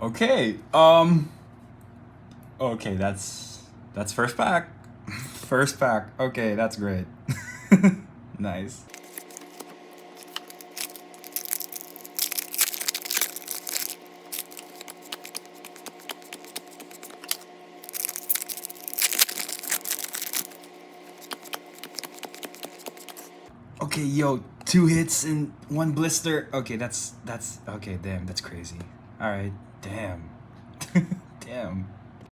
Okay. Okay, that's first pack. First pack. Okay, that's great. Nice. Okay, yo, 2 hits and 1 blister. Okay, that's okay. Damn, that's crazy. All right, damn, damn.